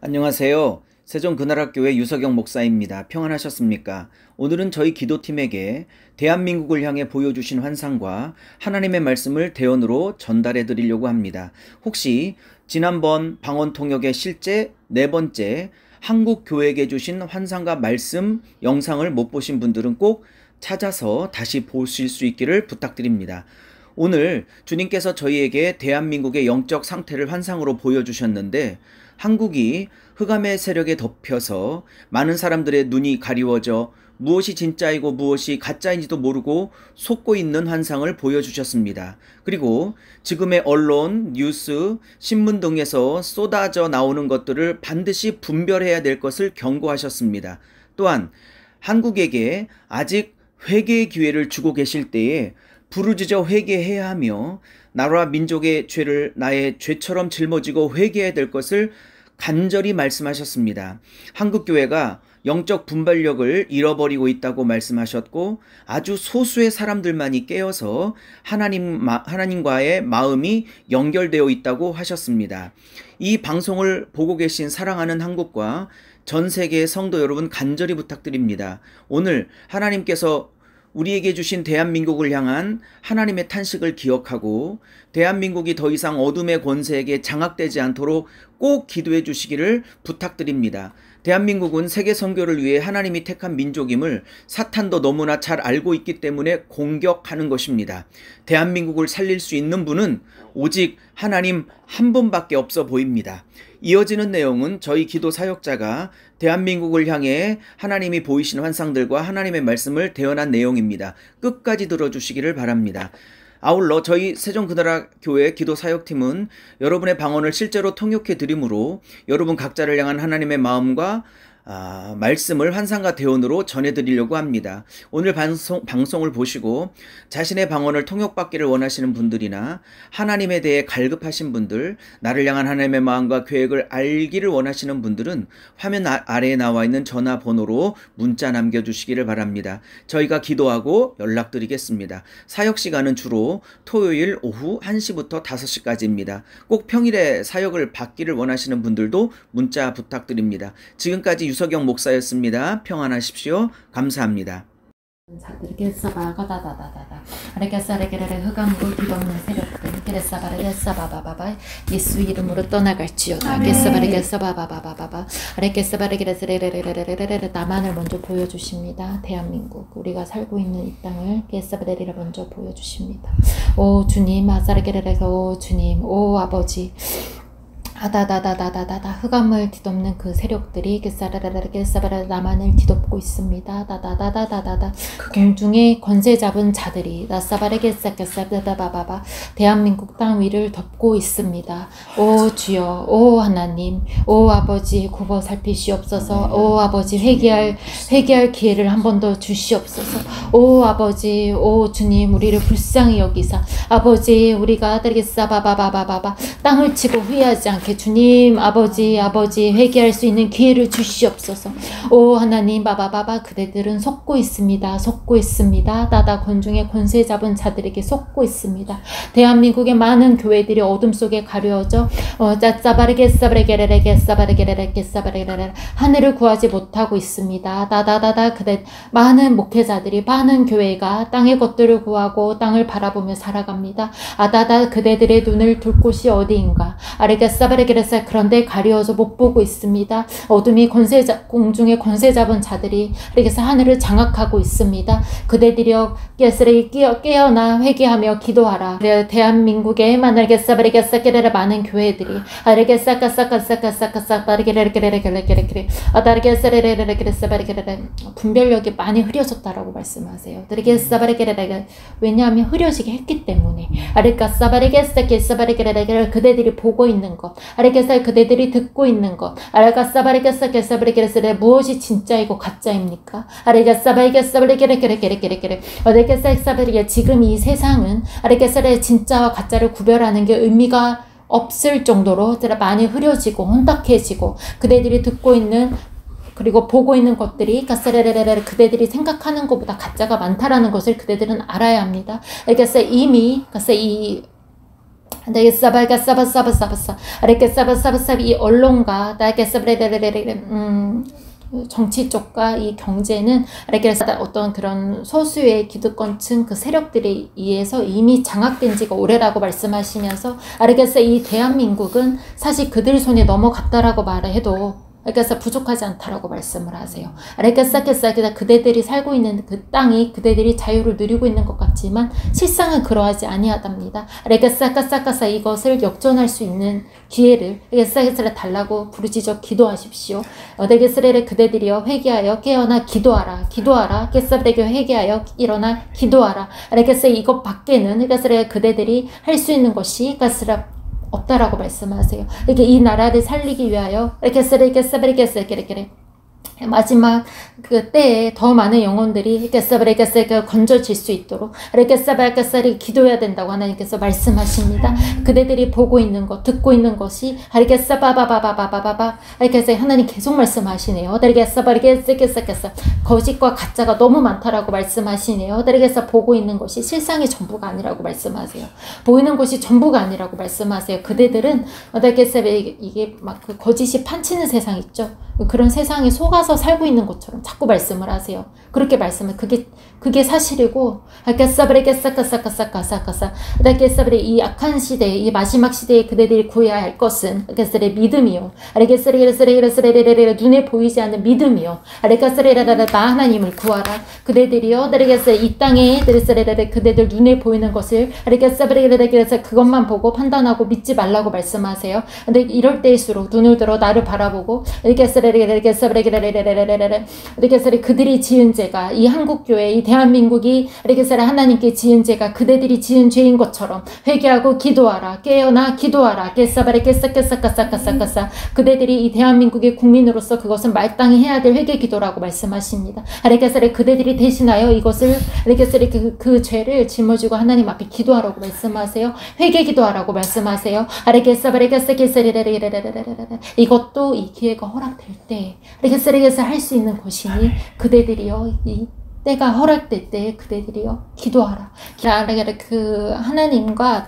안녕하세요. 세종그나라교회 유석영 목사입니다. 평안하셨습니까? 오늘은 저희 기도팀에게 대한민국을 향해 보여주신 환상과 하나님의 말씀을 대언으로 전달해 드리려고 합니다. 혹시 지난번 방언통역의 실제 네 번째 한국교회에게 주신 환상과 말씀 영상을 못 보신 분들은 꼭 찾아서 다시 보실 수 있기를 부탁드립니다. 오늘 주님께서 저희에게 대한민국의 영적 상태를 환상으로 보여주셨는데 한국이 흑암의 세력에 덮여서 많은 사람들의 눈이 가리워져 무엇이 진짜이고 무엇이 가짜인지도 모르고 속고 있는 환상을 보여주셨습니다. 그리고 지금의 언론, 뉴스, 신문 등에서 쏟아져 나오는 것들을 반드시 분별해야 될 것을 경고하셨습니다. 또한 한국에게 아직 회개의 기회를 주고 계실 때에 부르짖어 회개해야 하며 나라와 민족의 죄를 나의 죄처럼 짊어지고 회개해야 될 것을 간절히 말씀하셨습니다. 한국교회가 영적 분별력을 잃어버리고 있다고 말씀하셨고 아주 소수의 사람들만이 깨어서 하나님과의 마음이 연결되어 있다고 하셨습니다. 이 방송을 보고 계신 사랑하는 한국과 전 세계의 성도 여러분 간절히 부탁드립니다. 오늘 하나님께서 우리에게 주신 대한민국을 향한 하나님의 탄식을 기억하고 대한민국이 더 이상 어둠의 권세에게 장악되지 않도록 꼭 기도해 주시기를 부탁드립니다. 대한민국은 세계 선교를 위해 하나님이 택한 민족임을 사탄도 너무나 잘 알고 있기 때문에 공격하는 것입니다. 대한민국을 살릴 수 있는 분은 오직 하나님 한 분밖에 없어 보입니다. 이어지는 내용은 저희 기도 사역자가 대한민국을 향해 하나님이 보이신 환상들과 하나님의 말씀을 대언한 내용입니다. 끝까지 들어주시기를 바랍니다. 아울러 저희 세종그나라교회 기도사역팀은 여러분의 방언을 실제로 통역해 드리므로 여러분 각자를 향한 하나님의 마음과 말씀을 환상과 대언으로 전해드리려고 합니다. 오늘 방송을 보시고 자신의 방언을 통역받기를 원하시는 분들이나 하나님에 대해 갈급하신 분들, 나를 향한 하나님의 마음과 계획을 알기를 원하시는 분들은 화면 아래에 나와 있는 전화번호로 문자 남겨주시기를 바랍니다. 저희가 기도하고 연락드리겠습니다. 사역시간은 주로 토요일 오후 1시부터 5시까지입니다. 꼭 평일에 사역을 받기를 원하시는 분들도 문자 부탁드립니다. 지금까지 유석영 목사였습니다. 평안하십시오. 감사합니다. 흑암으로 뒤덮는 세력들 예수 이름으로 떠나갈지어다. 나만을 먼저 보여주십니다. 대한민국 우리가 살고 있는 이 땅을 먼저 보여주십니다. 오 주님 오 주님 오 아버지 흑암을 뒤덮는 그 세력들이 나만을 뒤덮고 있습니다. 공중에 권세 잡은 자들이 대한민국 땅 위를 덮고 있습니다. 오 주여, 오 하나님, 오 아버지 굽어 살피시옵소서. 오 아버지 회개할 기회를 한 번 더 주시옵소서. 오 아버지, 오 주님 우리를 불쌍히 여기사 아버지 우리가 땅을 치고 후회하지 않게 주님 아버지 회개할 수 있는 기회를 주시옵소서. 오 하나님 그대들은 속고 있습니다. 권중에 권세 잡은 자들에게 속고 있습니다. 대한민국의 많은 교회들이 어둠 속에 가려져 하늘을 구하지 못하고 있습니다. 그대 많은 목회자들이 많은 교회가 땅의 것들을 구하고 땅을 바라보며 살아갑니다. 그대들의 눈을 둘 곳이 어디인가 그런데 가려워서 못 보고 있습니다. 어둠이 공중에 권세 잡은 자들이 이렇게 하늘을 장악하고 있습니다. 그대들이여 깨어나 회개하며 기도하라. 대한민국에 많은 교회들이 분별력이 많이 흐려졌다라고 말씀하세요. 왜냐하면 흐려지게 했기 때문에 그대들이 보고 있는 것, 그대들이 듣고 있는 것, 무엇이 진짜이고 가짜입니까? 지금 이 세상은 진짜와 가짜를 구별하는 게 의미가 없을 정도로 많이 흐려지고 혼탁해지고 그대들이 듣고 있는 그리고 보고 있는 것들이 그대들이 생각하는 것보다 가짜가 많다라는 것을 그대들은 알아야 합니다. 그래서 이미 이 네, 싸바가 싸바싸바싸바싸 이렇게 싸바싸바싸 이 언론과 이렇게 정치 쪽과 이 경제는 이렇게 어떤 그런 소수의 기득권층 그 세력들에 의해서 이미 장악된 지가 오래라고 말씀하시면서 그래서 이 대한민국은 사실 그들 손에 넘어갔다라고 말해도 그래서 부족하지 않다라고 말씀을 하세요. 그래서 그대들이 살고 있는 그 땅이 그대들이 자유를 누리고 있는 것 같지만 실상은 그러하지 아니하답니다. 그래서 이것을 역전할 수 있는 기회를 달라고 부르짖어 기도하십시오. 그대들이여 회개하여 깨어나 기도하라. 기도하라. 회개하여 일어나 기도하라. 그래서 이것 밖에는 그대들이 할 수 있는 것이 없다라고 말씀하세요. 이렇게 이 나라를 살리기 위하여 이렇게 마지막 그 때에 더 많은 영혼들이 건져질 수 있도록 기도해야 된다고 하나님께서 말씀하십니다. 그대들이 보고 있는 것, 듣고 있는 것이 하나님 계속 말씀하시네요. 거짓과 가짜가 너무 많다라고 말씀하시네요. 보고 있는 것이 실상이 전부가 아니라고 말씀하세요. 보이는 것이 전부가 아니라고 말씀하세요. 그대들은 이게 막 그 거짓이 판치는 세상 있죠. 그런 세상에 속아서 살고 있는 것처럼 자꾸 말씀을 하세요. 그렇게 말씀을 그게 사실이고 이 악한 시대, 이 마지막 시대에 그대들이 구해야 할 것은 믿음이요. 눈에 보이지 않는 믿음이요. 나 하나님을 구하라. 그대들이요. 이 땅에 그대들 눈에 보이는 것을 그것만 보고 판단하고 믿지 말라고 말씀하세요. 근데 이럴 때일수록 눈을 들어 나를 바라보고 그들이 지은 죄가 이 한국교회 이 대한민국이 하나님께 지은 죄가 그대들이 지은 죄인 것처럼 회개하고 기도하라. 깨어나 기도하라. 그대들이 이 대한민국의 국민으로서 그것은 마땅히 해야 될 회개 기도라고 말씀하십니다. 그대들이 대신하여 이것을 그 죄를 짊어지고 하나님 앞에 기도하라고 말씀하세요. 회개 기도하라고 말씀하세요. 이것도 이 기회가 허락될 때 할 수 있는 것이니 그대들이요 이 때가 허락될 때 그대들이요 기도하라. 그 하나님과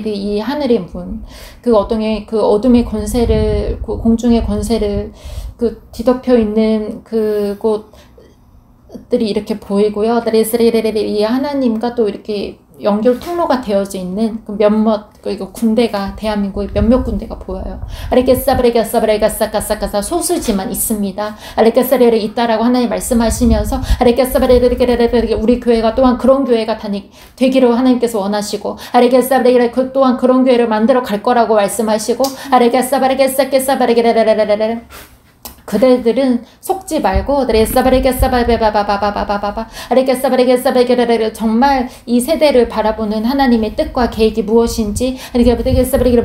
이 하늘의 문, 그 어둠의 권세를 공중의 권세를 뒤덮여 있는 그곳들이 이렇게 보이고요. 이 하나님과 또 이렇게 연결 통로가 되어져 있는 그 군대가 대한민국의 몇몇 군대가 보여요. 소수지만 있습니다. 있다라고 하나님 말씀하시면서 우리 교회가 또한 그런 교회가 되기로 하나님께서 원하시고 그 또한 그런 교회를 만들어 갈 거라고 말씀하시고 그대들은 속지 말고 정말 이 세대를 바라보는 하나님의 뜻과 계획이 무엇인지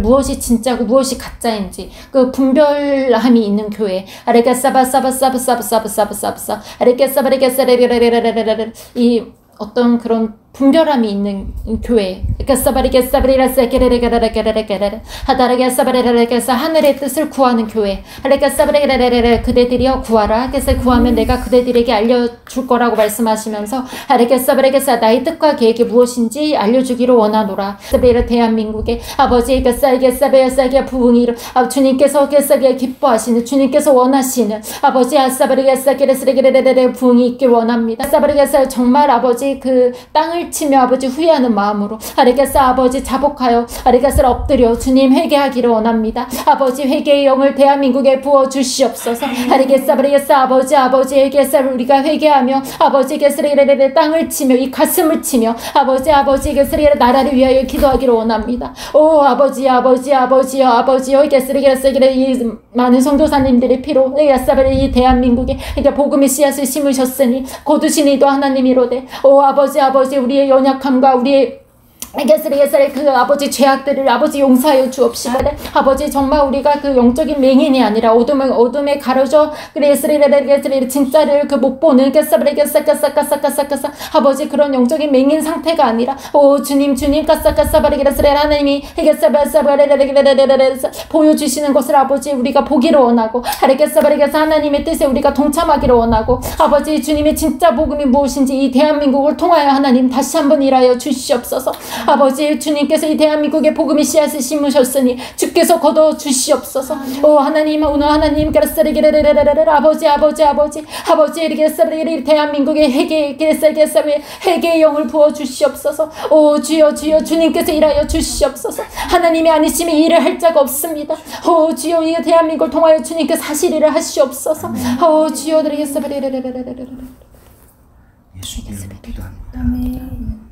무엇이 진짜고 무엇이 가짜인지 그 분별함이 있는 교회 이 어떤 그런 분별함이 있는 교회 하늘의 뜻을 구하는 교회 그대들이여 구하라. 구하면 내가 그대들에게 알려줄 거라고 말씀하시면서 나의 뜻과 계획이 무엇인지 알려주기를 원하노라. 대한민국의 아버지 부흥이 주님께서 기뻐하시는 주님께서 원하시는 아버지 부흥이 있길 원합니다. 정말 아버지 그 땅을 치며 아버지 후회하는 마음으로 아버지 자복하여 엎드려 주님 회개하기를 원합니다. 아버지 회개의 영을 대한민국에 부어 주시옵소서. 아버지 우리가 회개하며 아버지 땅을 치며 이 가슴을 치며 아버지 나라를 위하여 기도하기를 원합니다. 오 아버지여 이 많은 성도사님들의 피로 이 대한민국에 복음의 씨앗을 심으셨으니 거두신 이도 하나님이로되 오 아버지 우리의 연약함과 우리의 그 아버지 죄악들을 아버지 용서하여 주옵시고 아버지 정말 우리가 그 영적인 맹인이 아니라 어둠에 가려져 진짜를 못 보는 아버지 그런 영적인 맹인 상태가 아니라 오 주님 하나님이 보여주시는 것을 아버지 우리가 보기를 원하고 하나님의 뜻에 우리가 동참하기를 원하고 아버지 주님의 진짜 복음이 무엇인지 이 대한민국을 통하여 하나님 다시 한번 일하여 주시옵소서. 아버지 주님께서 이 대한민국에 복음의 씨앗을 심으셨으니 주께서 거둬 주시옵소서. 오 하나님 오늘 하나님 아버지 이렇게 대한민국의 회개의 영을 부어 주시옵소서. 오 주여 주님께서 일하여 주시옵소서. 하나님이 아니시면 일을 할 자가 없습니다. 오 주여 이 대한민국을 통하여 주님께서 사실 일을 하시옵소서. 오 주여 드리겠습니다. 예수님으로 기도합니다. 아멘.